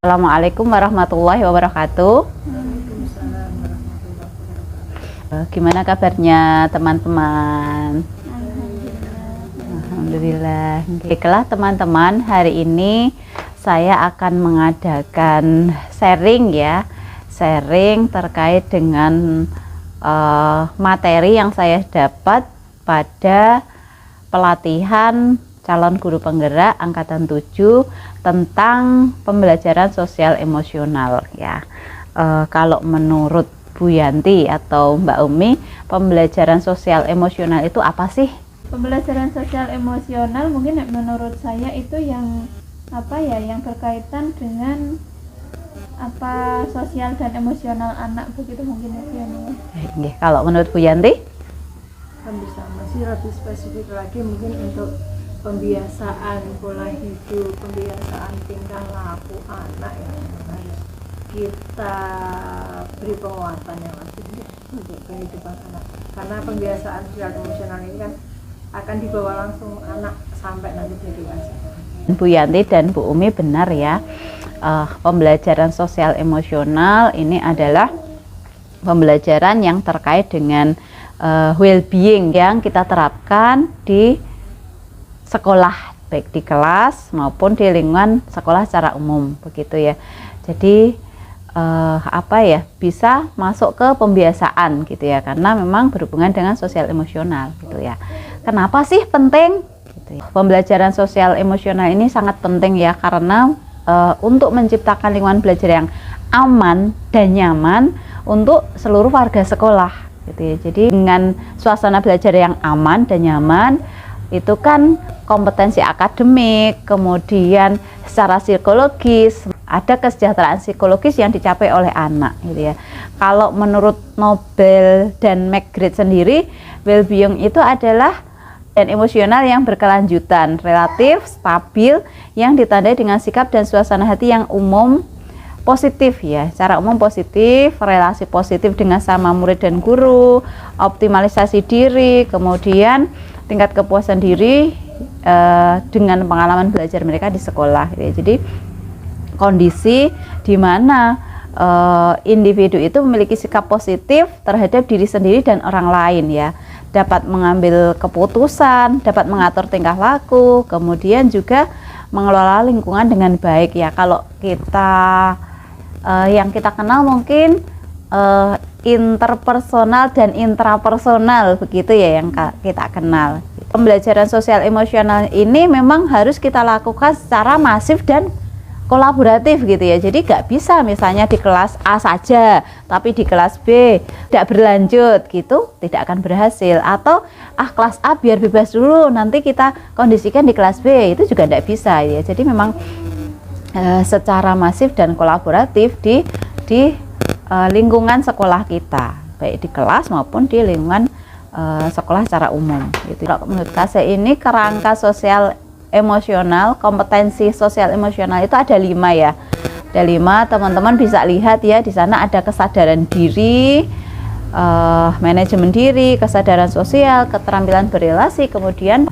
Assalamualaikum warahmatullahi wabarakatuh. Gimana kabarnya teman-teman? Alhamdulillah. Baiklah teman-teman, hari ini saya akan mengadakan sharing terkait dengan materi yang saya dapat pada pelatihan calon guru penggerak angkatan 7 tentang pembelajaran sosial emosional ya. Kalau menurut Bu Yanti atau Mbak Umi, pembelajaran sosial emosional itu apa sih? Pembelajaran sosial emosional mungkin menurut saya itu yang yang berkaitan dengan sosial dan emosional anak, begitu mungkin ya. Kalau menurut Bu Yanti? Bisa masih lebih spesifik lagi mungkin untuk pembiasaan pola hidup, pembiasaan tingkah laku anak yang harus kita beri penguatan yang lebih untuk kehidupan anak, karena pembiasaan sosial emosional ini kan akan dibawa langsung anak sampai nanti jadi dewasa. Bu Yanti dan Bu Umi benar ya, pembelajaran sosial emosional ini adalah pembelajaran yang terkait dengan well-being yang kita terapkan di sekolah, baik di kelas maupun di lingkungan sekolah secara umum, begitu ya. Jadi bisa masuk ke pembiasaan gitu ya, karena memang berhubungan dengan sosial emosional gitu ya. Kenapa sih penting? Gitu ya. Pembelajaran sosial emosional ini sangat penting ya, karena untuk menciptakan lingkungan belajar yang aman dan nyaman untuk seluruh warga sekolah gitu ya. Jadi dengan suasana belajar yang aman dan nyaman itu kan kompetensi akademik, kemudian secara psikologis ada kesejahteraan psikologis yang dicapai oleh anak gitu ya. Kalau menurut Nobel dan McGrath sendiri, well-being itu adalah dan emosional yang berkelanjutan, relatif, stabil, yang ditandai dengan sikap dan suasana hati yang umum positif ya, secara umum positif, relasi positif dengan sama murid dan guru, optimalisasi diri, kemudian tingkat kepuasan diri dengan pengalaman belajar mereka di sekolah ya. Jadi kondisi di mana individu itu memiliki sikap positif terhadap diri sendiri dan orang lain ya, dapat mengambil keputusan, dapat mengatur tingkah laku, kemudian juga mengelola lingkungan dengan baik ya. Kalau kita yang kita kenal mungkin interpersonal dan intrapersonal, begitu ya yang kita kenal. Pembelajaran sosial emosional ini memang harus kita lakukan secara masif dan kolaboratif gitu ya. Jadi nggak bisa misalnya di kelas A saja tapi di kelas B tidak berlanjut gitu, tidak akan berhasil. Atau kelas A biar bebas dulu, nanti kita kondisikan di kelas B, itu juga tidak bisa ya. Jadi memang secara masif dan kolaboratif di lingkungan sekolah kita, baik di kelas maupun di lingkungan sekolah secara umum gitu. Menurut KASE ini kerangka sosial emosional, kompetensi sosial emosional itu ada 5 ya. Ada 5, teman-teman bisa lihat ya, di sana ada kesadaran diri, manajemen diri, kesadaran sosial, keterampilan berelasi, kemudian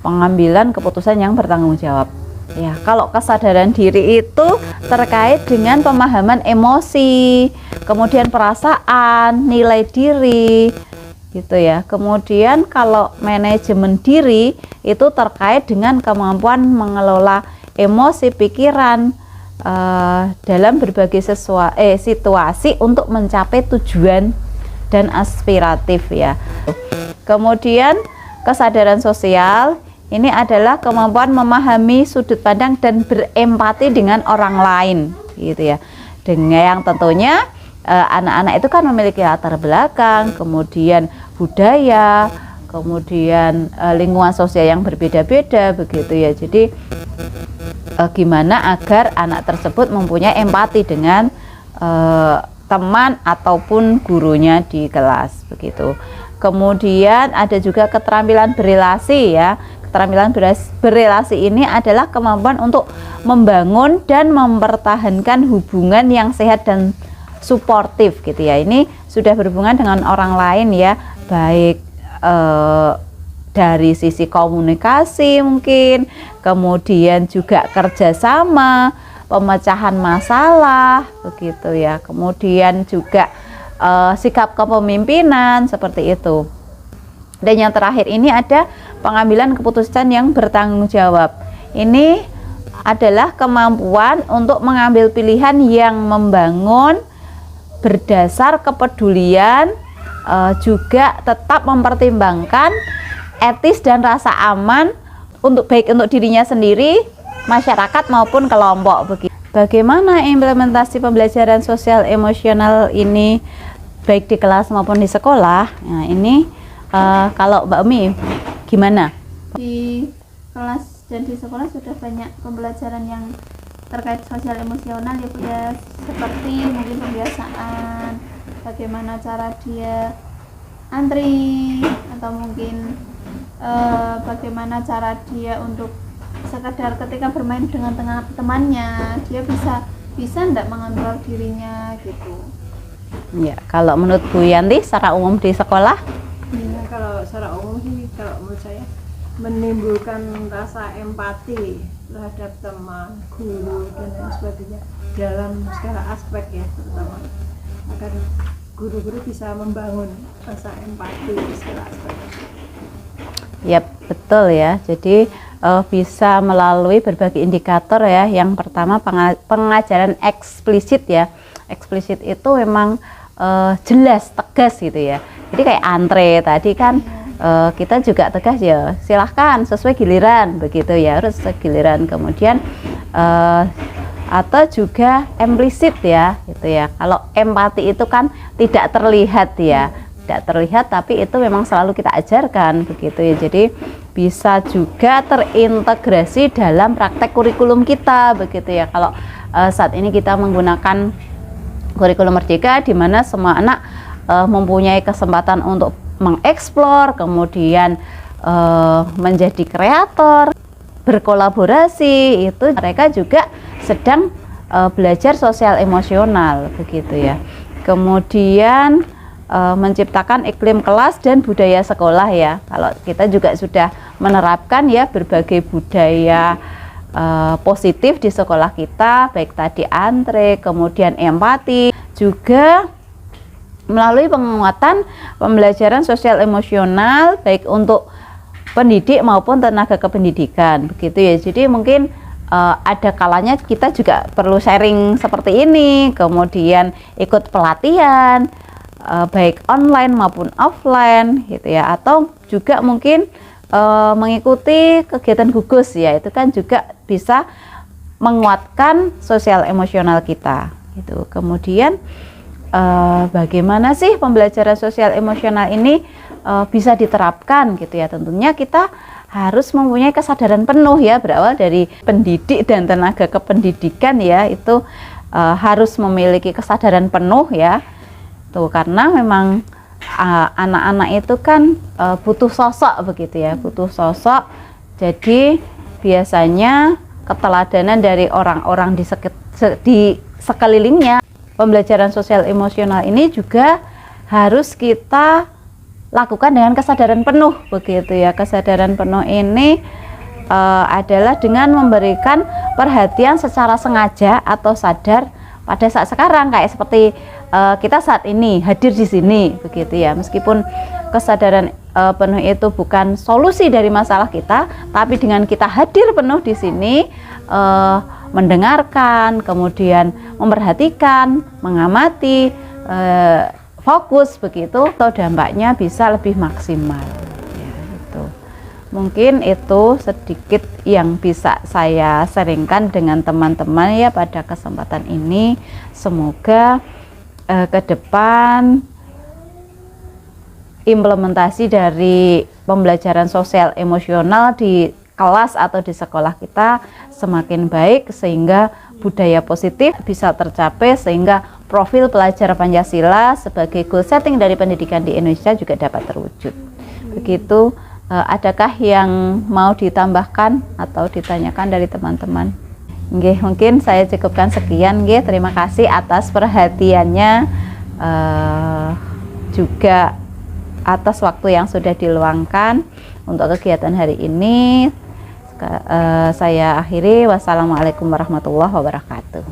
pengambilan keputusan yang bertanggung jawab. Ya, kalau kesadaran diri itu terkait dengan pemahaman emosi, kemudian perasaan, nilai diri, gitu ya. Kemudian kalau manajemen diri itu terkait dengan kemampuan mengelola emosi, pikiran dalam berbagai situasi untuk mencapai tujuan dan aspiratif ya. Kemudian kesadaran sosial ini adalah kemampuan memahami sudut pandang dan berempati dengan orang lain gitu ya. Dengan yang tentunya anak-anak itu kan memiliki latar belakang, kemudian budaya, kemudian lingkungan sosial yang berbeda-beda begitu ya. Jadi gimana agar anak tersebut mempunyai empati dengan teman ataupun gurunya di kelas begitu. Kemudian ada juga keterampilan berelasi ya. Keterampilan berelasi ini adalah kemampuan untuk membangun dan mempertahankan hubungan yang sehat dan suportif gitu ya. Ini sudah berhubungan dengan orang lain ya, baik dari sisi komunikasi mungkin, kemudian juga kerjasama, pemecahan masalah begitu ya. Kemudian juga sikap kepemimpinan seperti itu. Dan yang terakhir ini ada pengambilan keputusan yang bertanggung jawab. Ini adalah kemampuan untuk mengambil pilihan yang membangun berdasar kepedulian, juga tetap mempertimbangkan etis dan rasa aman baik untuk dirinya sendiri, masyarakat maupun kelompok begitu. Bagaimana implementasi pembelajaran sosial emosional ini baik di kelas maupun di sekolah? Nah, ini kalau Mbak Umi gimana? Di kelas dan di sekolah sudah banyak pembelajaran yang terkait sosial emosional ya Bu ya, seperti mungkin pembiasaan bagaimana cara dia antri, atau mungkin bagaimana cara dia untuk sekedar ketika bermain dengan temannya dia bisa enggak mengontrol dirinya gitu. Ya, kalau menurut Bu Yanti secara umum di sekolah? Ya, kalau secara umum sih kalau menurut saya menimbulkan rasa empati terhadap teman, guru dan lain sebagainya dalam segala aspek ya, terutama agar guru-guru bisa membangun rasa empati di segala aspek. Ya, betul ya. Jadi bisa melalui berbagai indikator ya. Yang pertama pengajaran eksplisit ya. Eksplisit itu memang jelas, tegas gitu ya. Jadi kayak antre tadi kan kita juga tegas ya. Silahkan sesuai giliran begitu ya, harus sesuai giliran. Kemudian atau juga implisit ya, gitu ya. Kalau empati itu kan tidak terlihat ya. Tidak terlihat tapi itu memang selalu kita ajarkan begitu ya. Jadi bisa juga terintegrasi dalam praktek kurikulum kita begitu ya. Kalau saat ini kita menggunakan kurikulum Merdeka di mana semua anak mempunyai kesempatan untuk mengeksplor, kemudian menjadi kreator, berkolaborasi, itu mereka juga sedang belajar sosial emosional begitu ya. Kemudian menciptakan iklim kelas dan budaya sekolah ya. Kalau kita juga sudah menerapkan ya berbagai budaya positif di sekolah kita, baik tadi antre, kemudian empati, juga melalui penguatan pembelajaran sosial emosional baik untuk pendidik maupun tenaga kependidikan begitu ya. Jadi mungkin ada kalanya kita juga perlu sharing seperti ini, kemudian ikut pelatihan baik online maupun offline gitu ya, atau juga mungkin mengikuti kegiatan gugus ya, itu kan juga bisa menguatkan sosial emosional kita gitu. Kemudian bagaimana sih pembelajaran sosial emosional ini bisa diterapkan gitu ya. Tentunya kita harus mempunyai kesadaran penuh ya, berawal dari pendidik dan tenaga kependidikan ya, itu harus memiliki kesadaran penuh ya. Tuh, karena memang anak-anak itu kan butuh sosok begitu ya, butuh sosok. Jadi biasanya keteladanan dari orang-orang di sekelilingnya. Pembelajaran sosial emosional ini juga harus kita lakukan dengan kesadaran penuh begitu ya. Kesadaran penuh ini adalah dengan memberikan perhatian secara sengaja atau sadar pada saat sekarang, kayak seperti kita saat ini hadir di sini begitu ya. Meskipun kesadaran penuh itu bukan solusi dari masalah kita, tapi dengan kita hadir penuh di sini, mendengarkan, kemudian memperhatikan, mengamati, fokus begitu, atau dampaknya bisa lebih maksimal ya, itu. Mungkin itu sedikit yang bisa saya sharingkan dengan teman-teman ya pada kesempatan ini. Semoga ke depan implementasi dari pembelajaran sosial emosional di kelas atau di sekolah kita semakin baik, sehingga budaya positif bisa tercapai, sehingga profil pelajar Pancasila sebagai goal setting dari pendidikan di Indonesia juga dapat terwujud. Begitu. Adakah yang mau ditambahkan atau ditanyakan dari teman-teman? Nggih, mungkin saya cukupkan sekian. Nggih, terima kasih atas perhatiannya, juga atas waktu yang sudah diluangkan untuk kegiatan hari ini. Saya akhiri, wassalamualaikum warahmatullahi wabarakatuh.